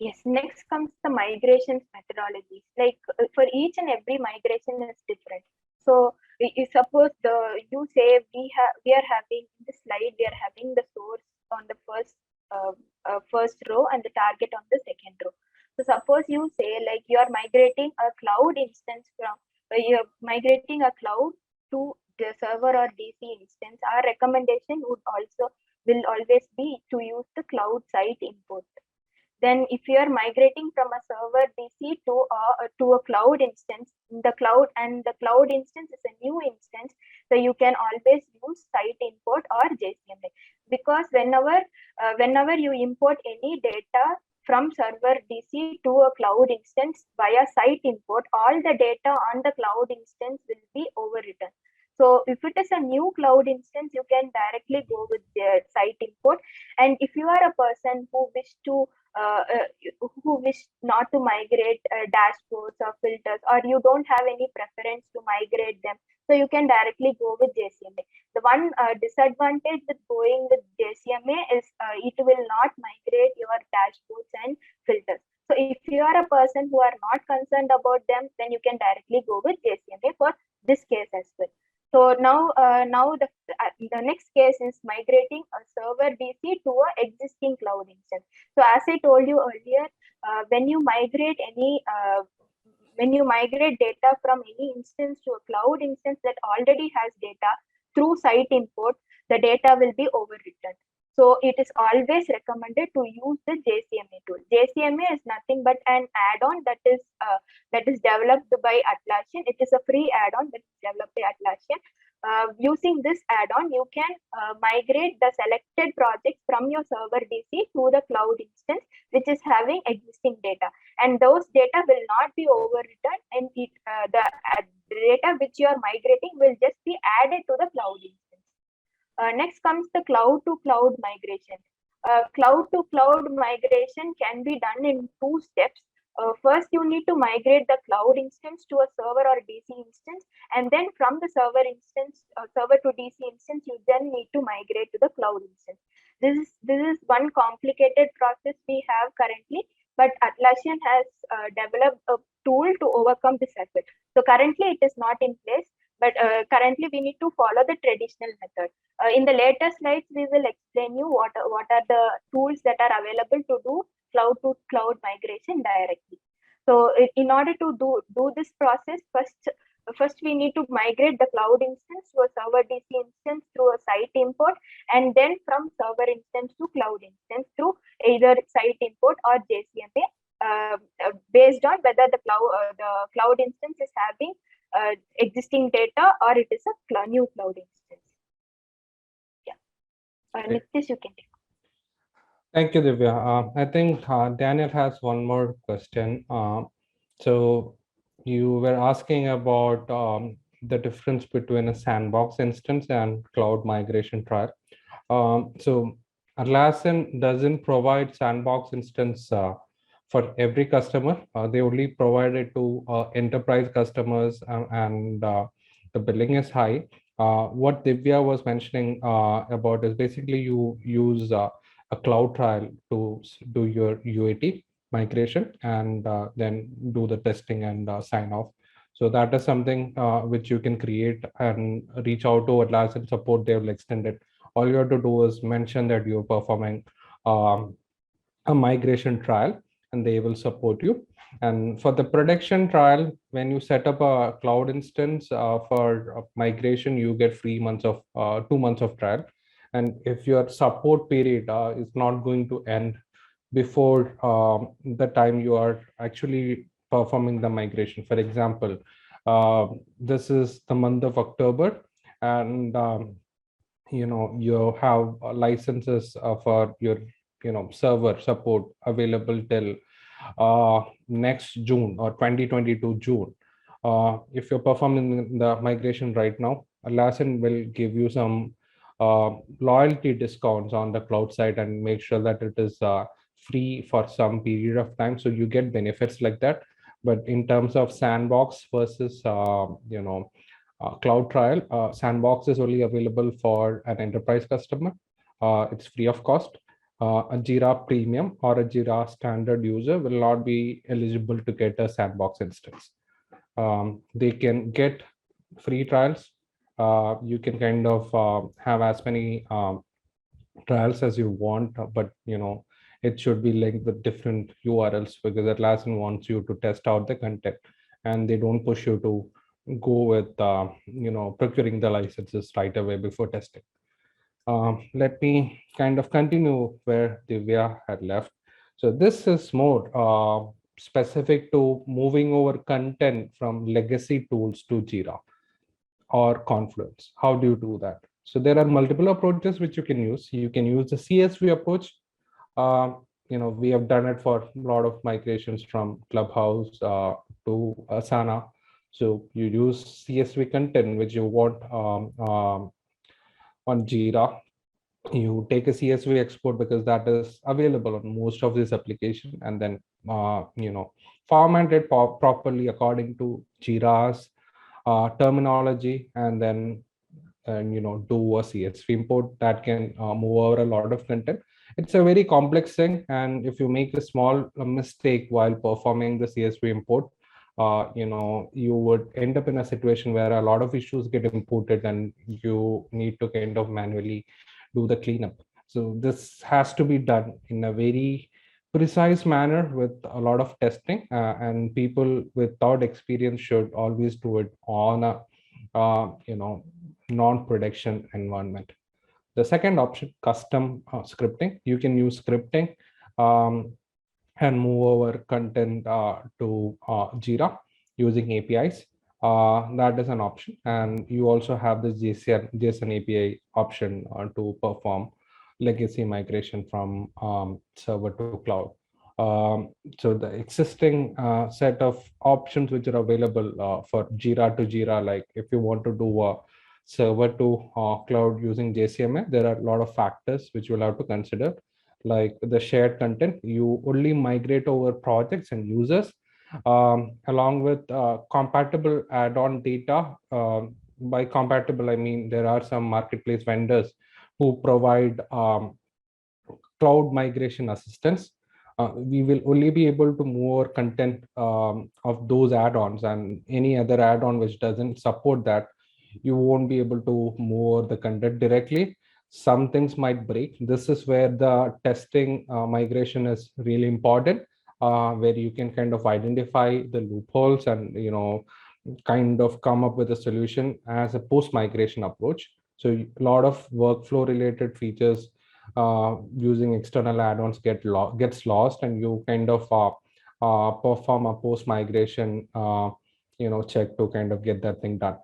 Yes, next comes the migrations methodologies. Like for each and every migration is different. So suppose you say we are having in the slide, we are having the source on the first row and the target on the second row. So suppose you say like you are migrating a cloud instance from you're migrating a cloud to the server or DC instance. Our recommendation will always be to use the cloud site import. Then if you are migrating from a server DC to a cloud instance, the cloud instance is a new instance, so you can always use site import or JCMA, because whenever you import any data from server DC to a cloud instance via site import, all the data on the cloud instance will be overwritten. So if it is a new cloud instance, you can directly go with the site import. And if you are a person uh, uh, who wish not to migrate dashboards or filters, or you don't have any preference to migrate them, so you can directly go with JCMA. The one disadvantage with going with JCMA is it will not migrate your dashboards and filters. So if you are a person who are not concerned about them, then you can directly go with JCMA for this case as well. So now the next case is migrating a server DC to a existing cloud instance. So as I told you earlier, when you migrate data from any instance to a cloud instance that already has data through site import, the data will be overwritten. So it is always recommended to use the JCMA tool. JCMA is nothing but an add-on that is developed by Atlassian. It is a free add-on that is developed by Atlassian. Using this add-on, you can migrate the selected projects from your server DC to the cloud instance, which is having existing data, and those data will not be overwritten, and the data which you are migrating will just be added to the cloud instance. Next comes the cloud to cloud migration. Cloud to cloud migration can be done in two steps. First, you need to migrate the cloud instance to a server or DC instance, and then from the server to DC instance, you then need to migrate to the cloud instance. This is one complicated process we have currently, but Atlassian has developed a tool to overcome this as well. So currently it is not in place, but currently we need to follow the traditional method. In the later slides, we will explain you what are the tools that are available to do cloud to cloud migration directly. So in order to do this process, first we need to migrate the cloud instance to a server DC instance through a site import, and then from server instance to cloud instance through either site import or JCMA, based on whether the cloud instance is having existing data or it is a new cloud instance. Yeah, Nitish, you can take. Thank you, Divya. I think Daniel has one more question. So you were asking about the difference between a sandbox instance and cloud migration trial. So Atlassian doesn't provide sandbox instance for every customer. They only provide it to enterprise customers, and the billing is high. What Divya was mentioning about is basically you use a cloud trial to do your UAT migration, and then do the testing and sign off. So that is something which you can create and reach out to Atlassian support. They will extend it. All you have to do is mention that you're performing a migration trial, and they will support you. And for the production trial, when you set up a cloud instance for migration, you get 3 months of 2 months of trial. And if your support period is not going to end before the time you are actually performing the migration, for example, this is the month of October, and you have licenses for your server support available till next June or 2022 June. If you're performing the migration right now, Atlassian will give you some loyalty discounts on the cloud side and make sure that it is free for some period of time, so you get benefits like that. But in terms of sandbox versus cloud trial, Sandbox is only available for an enterprise customer. It's free of cost. a Jira Premium or a Jira Standard user will not be eligible to get a Sandbox instance. They can get free trials. You can kind of have as many trials as you want, but it should be linked with different URLs, because Atlassian wants you to test out the content, and they don't push you to go with procuring the licenses right away before testing. Let me kind of continue where Divya had left. So this is more specific to moving over content from legacy tools to Jira or Confluence. How do you do that? So there are multiple approaches which you can use. You can use the CSV approach. We have done it for a lot of migrations from Clubhouse to Asana. So you use CSV content which you want on Jira. You take a CSV export because that is available on most of this application, and then format it properly according to Jira's terminology, and then do a CSV import that can move over a lot of content. It's a very complex thing, and if you make a small mistake while performing the CSV import, you would end up in a situation where a lot of issues get imported and you need to kind of manually do the cleanup. So this has to be done in a very precise manner with a lot of testing, and people without experience should always do it on a non-production environment. The second option, custom scripting. You can use scripting and move over content to Jira using APIs. That is an option. And you also have the JSON API option to perform legacy migration from server to cloud. So the existing set of options which are available for Jira to Jira, like if you want to do a server to cloud using JCMA, there are a lot of factors which you'll have to consider, like the shared content. You only migrate over projects and users, along with compatible add-on data. By compatible, I mean there are some marketplace vendors who provide cloud migration assistance. We will only be able to move our content of those add-ons, and any other add-on which doesn't support that, you won't be able to move the content directly. Some things might break. This is where the testing migration is really important, where you can kind of identify the loopholes and kind of come up with a solution as a post-migration approach. So a lot of workflow related features using external add-ons gets lost, and you kind of perform a post-migration check to kind of get that thing done.